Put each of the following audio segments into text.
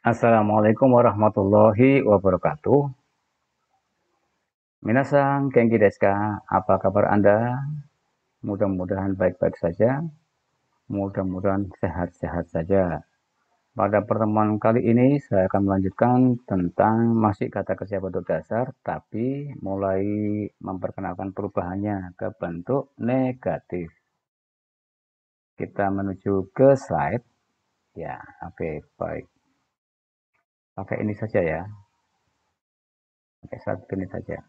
Assalamualaikum warahmatullahi wabarakatuh. Minasan, genki desu ka? Apa kabar Anda? Mudah-mudahan baik-baik saja. Mudah-mudahan sehat-sehat saja. Pada pertemuan kali ini saya akan melanjutkan tentang masih kata kerja bentuk dasar, tapi mulai memperkenalkan perubahannya ke bentuk negatif. Kita menuju ke slide. Ya, oke, baik. Pakai ini saja ya. Pakai slide ini saja.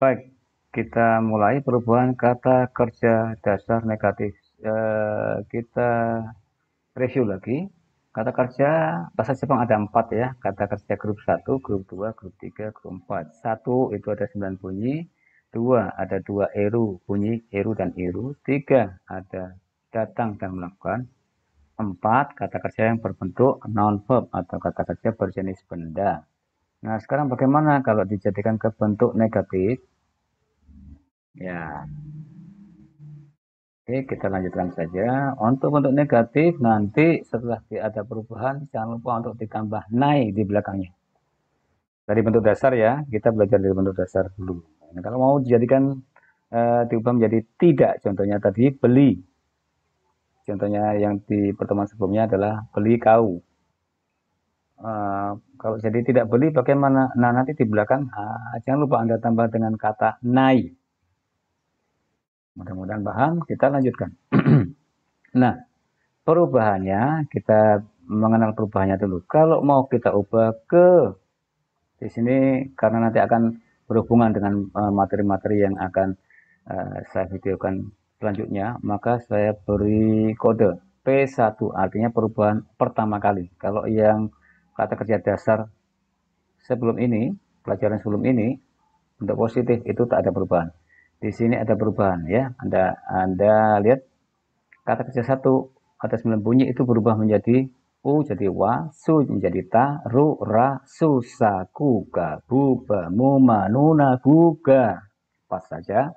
Baik, kita mulai perubahan kata kerja dasar negatif. Kita review lagi. Kata kerja bahasa Jepang ada 4 ya. Kata kerja grup 1, grup 2, grup 3, grup 4. 1 itu ada 9 bunyi. 2 ada 2 eru, bunyi eru dan iru. 3 ada datang dan melakukan. 4 kata kerja yang berbentuk noun verb atau kata kerja berjenis benda. Nah, sekarang bagaimana kalau dijadikan ke bentuk negatif? Ya, oke, kita lanjutkan saja. Untuk bentuk negatif, nanti setelah ada perubahan, jangan lupa untuk ditambah nai di belakangnya. Dari bentuk dasar ya, kita belajar dari bentuk dasar dulu. Nah, kalau mau dijadikan diubah menjadi tidak, contohnya tadi beli. Contohnya yang di pertemuan sebelumnya adalah beli kau. Kalau jadi tidak beli, bagaimana? Nah, nanti di belakang, jangan lupa Anda tambah dengan kata nai. Mudah-mudahan paham, kita lanjutkan. Nah, perubahannya, kita mengenal perubahannya dulu. Kalau mau kita ubah ke di sini karena nanti akan berhubungan dengan materi-materi yang akan saya videokan selanjutnya, maka saya beri kode P1, artinya perubahan pertama kali. Kalau yang kata kerja dasar sebelum ini, pelajaran sebelum ini, untuk positif itu tak ada perubahan. Di sini ada perubahan ya. Anda lihat kata kerja satu ada 9 bunyi itu berubah menjadi u jadi wa, su menjadi ta, ru, ra, su, sa, ku, ga, bu, ba, mu, ma, nu, na, gu, ga. Pas saja.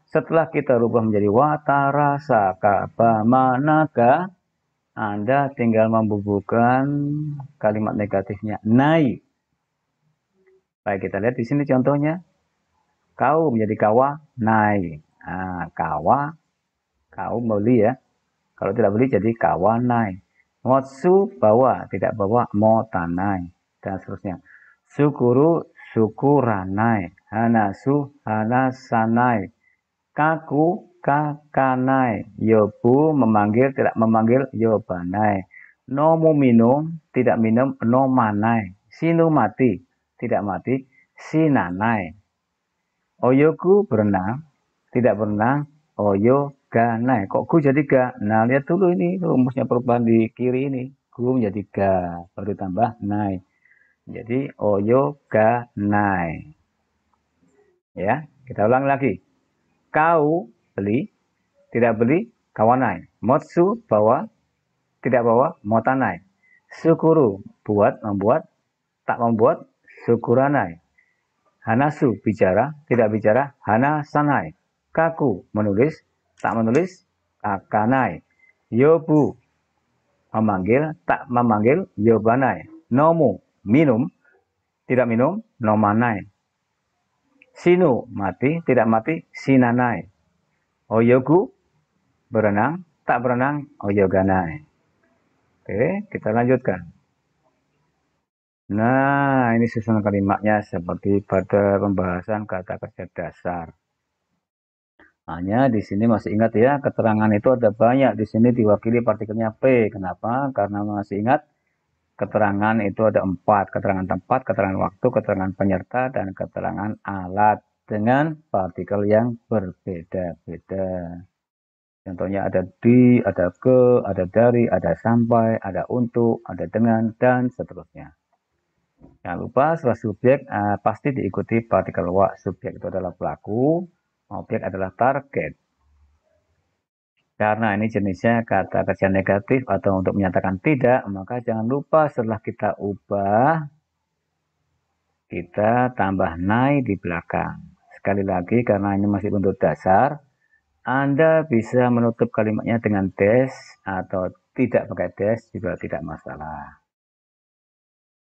Setelah kita rubah menjadi wa, ta, ra, sa, ka, ba, ma, na, ga, Anda tinggal membubuhkan kalimat negatifnya nai. Baik, kita lihat di sini contohnya. Kau menjadi kawa, nai. Nah, kawa, kau beli ya. Kalau tidak beli jadi kawanai. Motsu bawa, tidak bawa motanai. Dan seterusnya. Sukuru, sukuranai. Hanasu, hanasanai. Kaku, kakanai. Yobu memanggil, tidak memanggil yobanai. Nomu minum, tidak minum nomanai. Sinu mati, tidak mati sinanai. Oyoku berenang, tidak berenang, oyo ga naik. Kok gu jadi ga? Nah, lihat dulu ini rumusnya perubahan di kiri ini. Gu menjadi ga, baru tambah naik. Jadi oyo ga naik. Ya, kita ulang lagi. Kau beli, tidak beli, kawanai. Motsu bawa, tidak bawa, motanai. Sukuru buat, membuat, tak membuat, sukuranai. Hanasu bicara, tidak bicara, hana sanai. Kaku menulis, tak menulis, kakanai. Yobu memanggil, tak memanggil, yobanai. Nomu minum, tidak minum, nomanai. Sinu mati, tidak mati, sinanai. Oyogu berenang, tak berenang, oyoganai. Oke, kita lanjutkan. Nah, ini susunan kalimatnya seperti pada pembahasan kata kerja dasar. Hanya di sini masih ingat ya, keterangan itu ada banyak. Di sini diwakili partikelnya P. Kenapa? Karena masih ingat keterangan itu ada 4. Keterangan tempat, keterangan waktu, keterangan penyerta, dan keterangan alat. Dengan partikel yang berbeda-beda. Contohnya ada di, ada ke, ada dari, ada sampai, ada untuk, ada dengan, dan seterusnya. Jangan lupa setelah subjek pasti diikuti partikel wa. Subjek itu adalah pelaku, objek adalah target. Karena ini jenisnya kata kerja negatif atau untuk menyatakan tidak, maka jangan lupa setelah kita ubah, kita tambah nai di belakang. Sekali lagi, karena ini masih bentuk dasar, Anda bisa menutup kalimatnya dengan dash atau tidak pakai dash juga tidak masalah.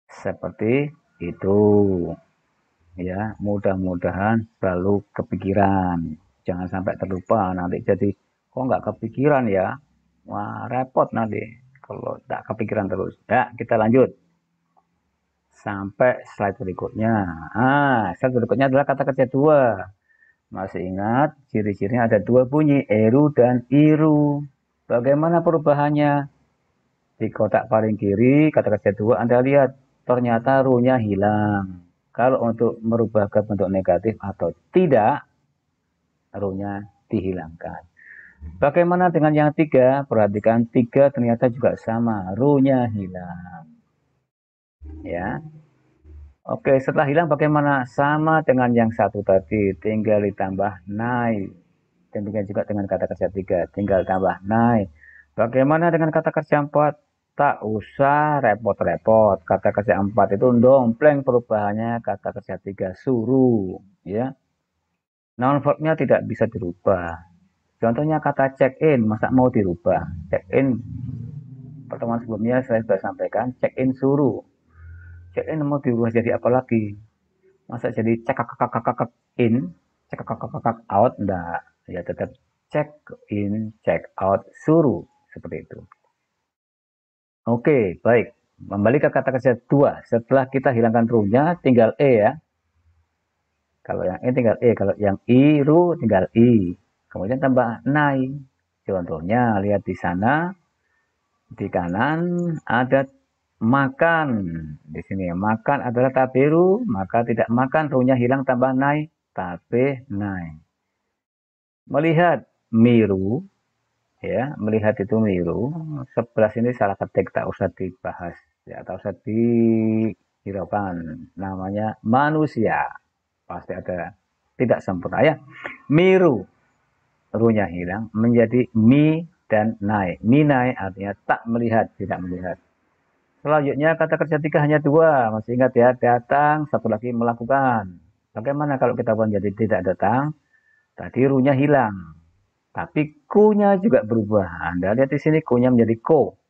Seperti itu. Ya, mudah-mudahan selalu kepikiran. Jangan sampai terlupa nanti jadi kok nggak kepikiran ya. Wah, repot nanti kalau tak kepikiran terus. Ya, kita lanjut sampai slide berikutnya. Slide berikutnya adalah kata kerja dua. Masih ingat ciri-cirinya ada dua bunyi, eru dan iru. Bagaimana perubahannya? Di kotak paling kiri, kata kerja dua, Anda lihat ternyata ru-nya hilang. Kalau untuk merubah ke bentuk negatif atau tidak, ru-nya dihilangkan. Bagaimana dengan yang tiga? Perhatikan tiga ternyata juga sama, ru-nya hilang. Ya, oke, setelah hilang bagaimana? Sama dengan yang satu tadi, tinggal ditambah naik. Demikian juga dengan kata kerja tiga, tinggal tambah naik. Bagaimana dengan kata kerja empat? Tak usah repot-repot. Kata kerja empat itu dompleng perubahannya kata kerja tiga, suruh. Ya, noun verbnya tidak bisa dirubah. Contohnya kata check in, masa mau dirubah? Check in, pertemuan sebelumnya saya sudah sampaikan, check in suruh. Check in mau dirubah jadi apa lagi? Masa jadi check in, check out? Enggak. Ya tetap check in, check out, suruh. Seperti itu. Oke, baik. Kembali ke kata kerja dua. Setelah kita hilangkan ru-nya, tinggal e ya. Kalau yang e tinggal e, kalau yang i ru tinggal i. Kemudian tambah nai. Contohnya lihat di sana, di kanan ada makan. Di sini makan adalah taberu, maka tidak makan, ru-nya hilang tambah nai, tabe nai. Melihat miru, ya, melihat itu miru. Sebelah sini salah ketik, tak usah dibahas, ya, tak usah dihiraukan. Namanya manusia, pasti ada tidak sempurna ya. Miru, ru-nya hilang menjadi mi dan nai. Minai artinya tak melihat, tidak melihat. Selanjutnya kata kerja tiga hanya dua, masih ingat ya, datang, satu lagi melakukan. Bagaimana kalau kita buat jadi tidak datang? Tadi ru-nya hilang, tapi ku-nya juga berubah. Anda lihat di sini ku-nya menjadi ko.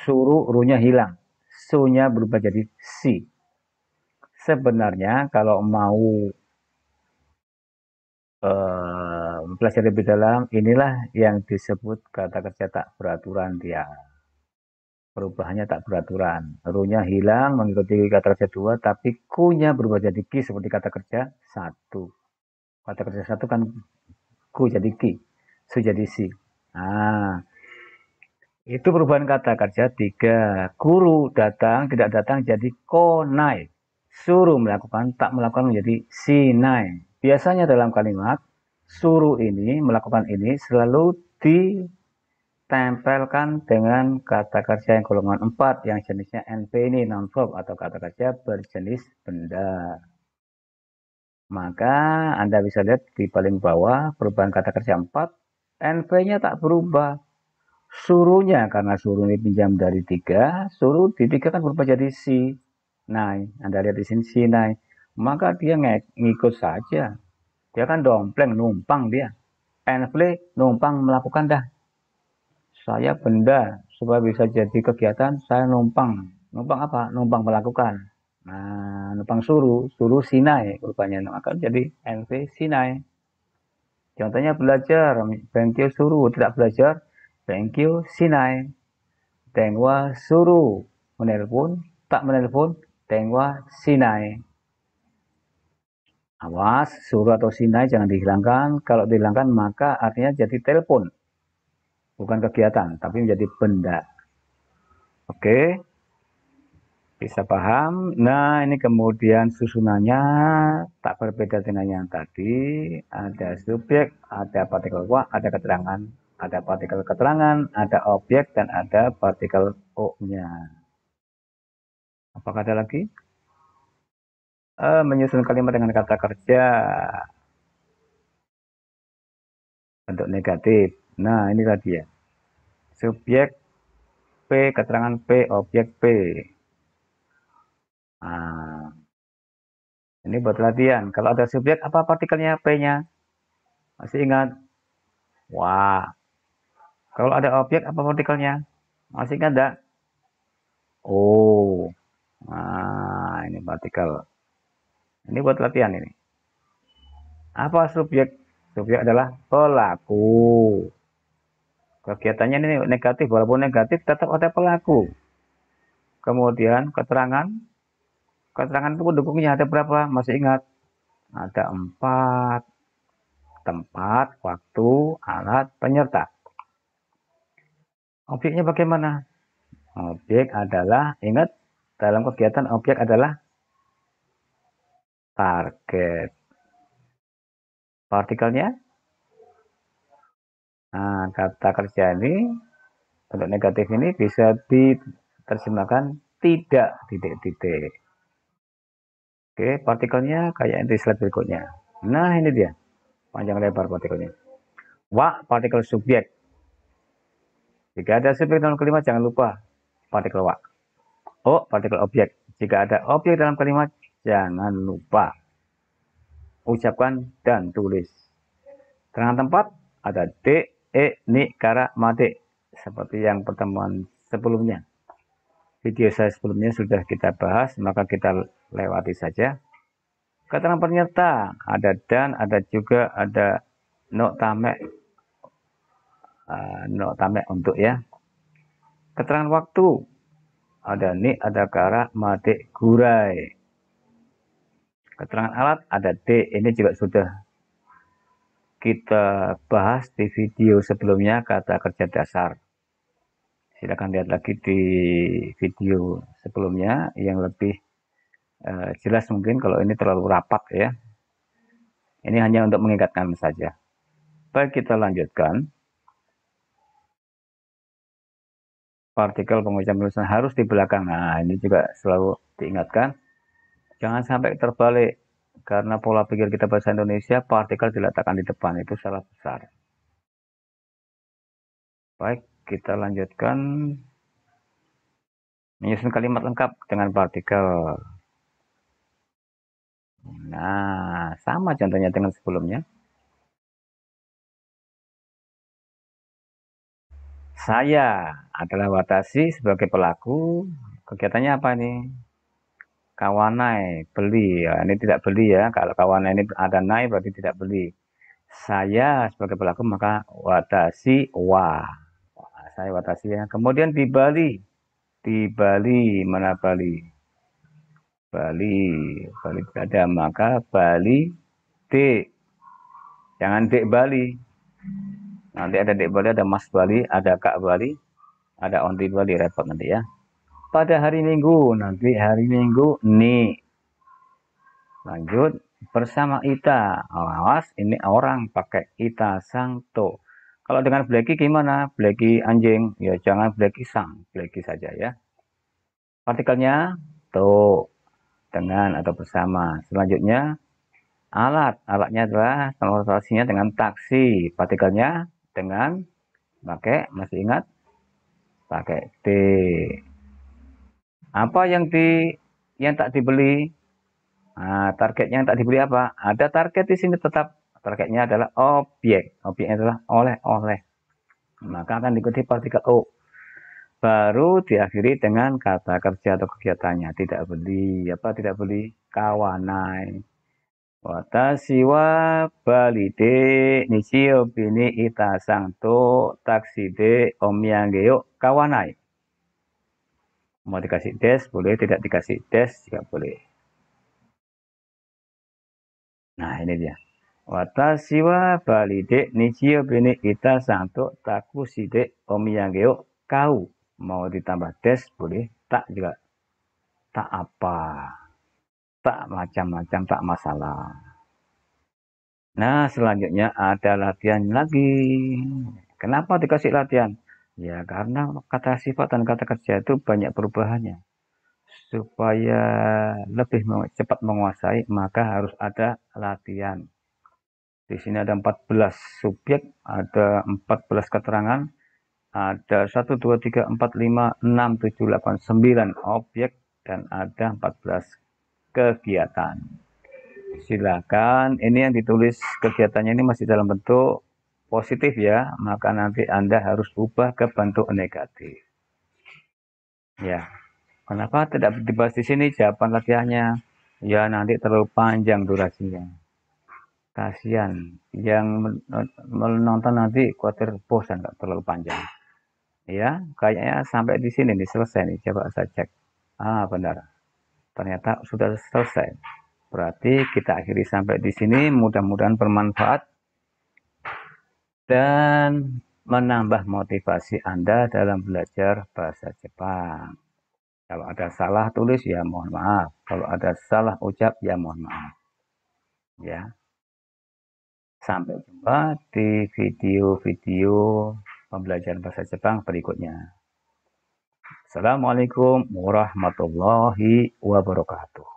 Suruh ru-nya hilang. Su-nya berubah jadi si. Sebenarnya kalau mau belajar lebih dalam, inilah yang disebut kata kerja tak beraturan dia. Perubahannya tak beraturan. Ru-nya hilang mengikuti kata kerja dua, tapi ku-nya berubah jadi ki seperti kata kerja satu. Kata kerja satu kan ku jadi ki, su jadi si. Nah, itu perubahan kata kerja tiga. Guru datang, tidak datang jadi konai. Suruh melakukan, tak melakukan menjadi sinai. Biasanya dalam kalimat, suruh ini, melakukan ini selalu ditempelkan dengan kata kerja yang golongan 4 yang jenisnya NP ini, non verb atau kata kerja berjenis benda. Maka Anda bisa lihat di paling bawah perubahan kata kerja 4, NP-nya tak berubah. Suruhnya karena suruh ini pinjam dari tiga, suruh di tiga kan berubah jadi si nai. Anda lihat di sini si nai, maka dia ngikut saja. Dia kan dompleng numpang dia. Enfle numpang melakukan dah. Saya benda supaya bisa jadi kegiatan saya numpang. Numpang apa? Numpang melakukan. Nah, numpang suruh, suruh sinai rupanya. Maka jadi enfle sinai. Contohnya belajar, thank you suruh, tidak belajar, thank you sinai. Tengwa suruh menelpon, tak menelpon, Tengwa sinai. Awas, suruh atau sinai jangan dihilangkan. Kalau dihilangkan maka artinya jadi telepon. Bukan kegiatan, tapi menjadi benda. Oke, bisa paham? Nah, ini kemudian susunannya tak berbeda dengan yang tadi. Ada subjek, ada partikel wa, ada keterangan. Ada partikel keterangan, ada objek, dan ada partikel o-nya. Apakah ada lagi? Menyusun kalimat dengan kata kerja bentuk negatif. Nah, ini tadi ya. Subjek P, keterangan P, objek P. Nah, ini buat latihan. Kalau ada subjek, apa partikelnya P-nya? Masih ingat? Wah, kalau ada objek apa partikelnya? Masih ingat enggak? Oh, nah ini partikel. Ini buat latihan ini. Apa subjek? Subjek adalah pelaku. Kegiatannya ini negatif, walaupun negatif tetap ada pelaku. Kemudian keterangan itu pendukungnya ada berapa? Masih ingat? Ada 4. Tempat, waktu, alat, penyerta. Objeknya bagaimana? Objek adalah, ingat, dalam kegiatan objek adalah target. Partikelnya, nah, kata kerja ini, untuk negatif ini bisa diterjemahkan tidak titik-titik. Oke, partikelnya kayak di slide berikutnya. Nah, ini dia, panjang lebar partikelnya. Wa, partikel subjek. Jika ada subjek dalam kalimat, jangan lupa partikel wa. O, partikel objek. Jika ada objek dalam kalimat, jangan lupa ucapkan dan tulis. Keterangan tempat ada D, E, Ni, Kara, Made. Seperti yang pertemuan sebelumnya. Video saya sebelumnya sudah kita bahas, maka kita lewati saja. Keterangan penyerta ada dan, ada juga, ada no tamek, untuk ya. Keterangan waktu ada ni, ada kara, made, gurai. Keterangan alat ada D, ini juga sudah kita bahas di video sebelumnya, kata kerja dasar. Silakan lihat lagi di video sebelumnya yang lebih jelas mungkin, kalau ini terlalu rapat ya. Ini hanya untuk mengingatkan saja. Baik, kita lanjutkan. Partikel pengucapan tulisan harus di belakang. Nah, ini juga selalu diingatkan. Jangan sampai terbalik. Karena pola pikir kita bahasa Indonesia, partikel diletakkan di depan. Itu salah besar. Baik, kita lanjutkan. Menyusun kalimat lengkap dengan partikel. Nah, sama contohnya dengan sebelumnya. Saya adalah Watashi sebagai pelaku. Kegiatannya apa nih? Kawanai, beli. Ya, ini tidak beli ya. Kalau kawanai ini ada nai berarti tidak beli. Saya sebagai pelaku maka Watashi wa. Saya Watashi ya. Kemudian di Bali. Di Bali, mana Bali? Bali. Bali tidak ada. Maka Bali D. Jangan D Bali. Nanti ada D Bali, ada Mas Bali, ada Kak Bali, ada Onti Bali, repot nanti ya. Pada hari Minggu, nanti hari Minggu nih. Lanjut, bersama Ita. Awas, ini orang pakai Ita Sangto. Kalau dengan Blacky gimana? Blacky anjing, ya jangan Blacky sang, Blacky saja ya. Partikelnya to, dengan atau bersama. Selanjutnya alatnya adalah transportasinya dengan taksi. Partikelnya dengan pakai, masih ingat? Pakai D. Apa yang tak dibeli? Nah, targetnya yang tak dibeli apa? Ada target di sini tetap. Targetnya adalah objek. Objeknya adalah oleh-oleh. Maka akan diikuti partikel O. Baru diakhiri dengan kata kerja atau kegiatannya. Tidak beli. Apa tidak beli? Kawanai. Watashi wa bali de nishio bini itasang to taksi de omyangeo kawanai. Mau dikasih des boleh, tidak dikasih des juga boleh. Nah, ini dia. Watashi wa bali de nishio bini itasang to takushi de omyangeo kau. Mau ditambah des boleh, tak juga. Tak apa. Tak macam-macam, tak masalah. Nah, selanjutnya ada latihan lagi. Kenapa dikasih latihan? Ya, karena kata sifat dan kata kerja itu banyak perubahannya. Supaya lebih cepat menguasai, maka harus ada latihan. Di sini ada 14 subjek, ada 14 keterangan, ada 1, 2, 3, 4, 5, 6, 7, 8, 9 objek, dan ada 14 kegiatan. Silakan, ini yang ditulis kegiatannya ini masih dalam bentuk positif ya, maka nanti Anda harus ubah ke bentuk negatif. Ya, kenapa tidak dibahas di sini jawaban latihannya? Ya, nanti terlalu panjang durasinya. Kasihan yang menonton nanti khawatir bosan nggak terlalu panjang. Ya, kayaknya sampai di sini nih selesai nih. Coba saya cek. Ah, benar. Ternyata sudah selesai. Berarti kita akhiri sampai di sini. Mudah-mudahan bermanfaat dan menambah motivasi Anda dalam belajar bahasa Jepang. Kalau ada salah tulis ya mohon maaf. Kalau ada salah ucap ya mohon maaf. Ya. Sampai jumpa di video-video pembelajaran bahasa Jepang berikutnya. Assalamualaikum warahmatullahi wabarakatuh.